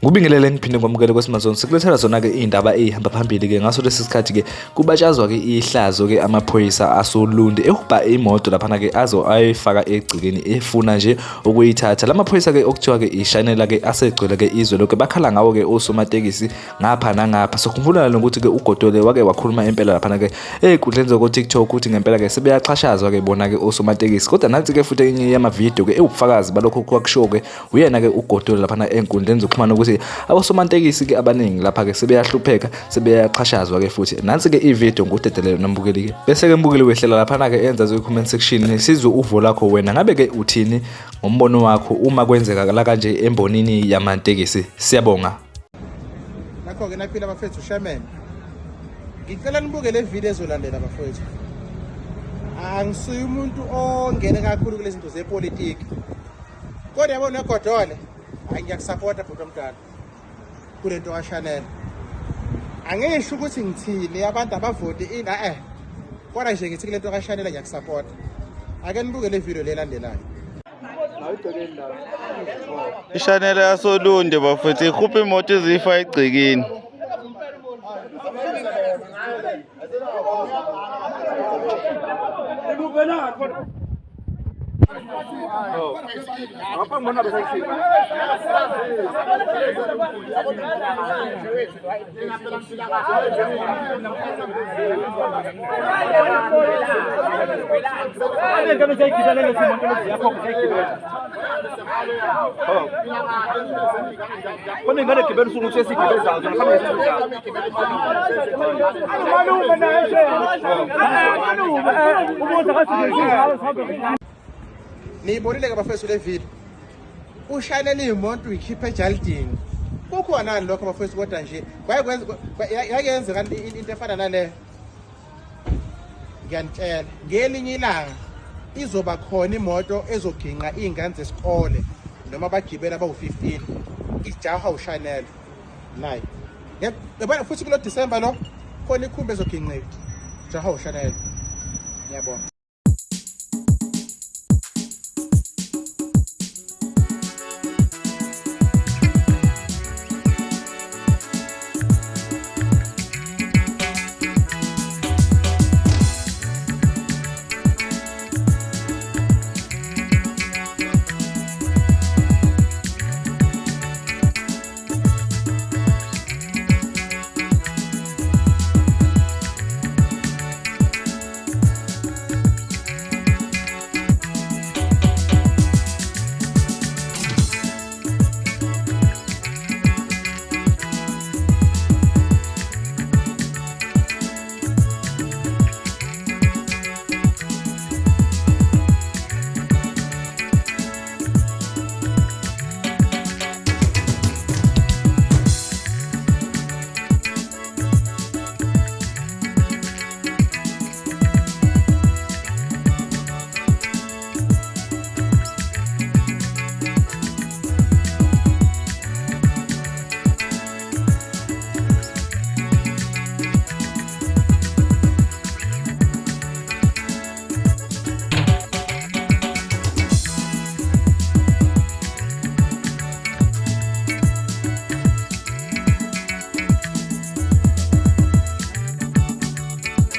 Ngubingelele ngiphinde ngomukele kwesimazone sikulethela zona ke indaba ezihamba phambili ke ngaso lesi sikhathi ke kubatshazwa ke ihlazo ke amaphoyisa asoLundi ehubha imoto lapha ke azo ayifaka egcekeni efuna nje ukuyithatha. Lamaphoyisa ke okuthiwa ke eShanela ke asegcwele ke izwe lokho bakhala ngawo ke osomatekisi ngapha nangapha. Sokhumbula ukuthi ke uGodole wake wakhuluma impela lapha ke einkundleni zoku TikTok ukuthi ngempela ke sebeyaxhashazwa ke bona ke osomatekisi. Kodwa nansi ke futhi enye yamavideo ke ewubufakazi balokho kwakusho ke uyena ke uGodole lapha einkundleni zokuxhumana ukuthi abosomatekisi ke abaningi lapha ke sebeyahlupheka sebeyaxhashazwa ke futhi nansi ke ivideo ngudedelelo nambukeli ke bese ke mbukeli wehlela lapha ke enza ze comment section sizwe uvo lakho wena ngabe ke uthini ngombono wakho uma kwenzeka la kanje embonini yamantekisi. Siyabonga nakho ke naphila abafethu shaman ngicela nibuke le video ezolandela abafethu. Angisuye umuntu ongene kakhulu kulezi zinto zepolitiki kodwa yabona uGodole ngiyakusupporta bhuti omdala kulento kaShanela. Angisho ukuthi ngithini abantu abavote kodwa nje ngithi kulento kaShanela ngiyakusupporta. Ake nibuke le video lelandelayo. iShanela yasoLundi bafethu ikhupha imoto ezifa egcekeni. Niyibonile ke bafethu le video. uShanela imoto uyikhipha ejaldini. Kukhona nani lokho bafethu kodwa nje yayenza kanti into efana nale. Ngiyanitshela ngelinye ilanga izoba khona imoto ezoginqa izingane zesikole noma abagibela abawu15 ijaha uShanela nayi. Yabona futhi kulo December lo khona ikhumbe ezoginqika ijaha uShanela. Ngiyabonga.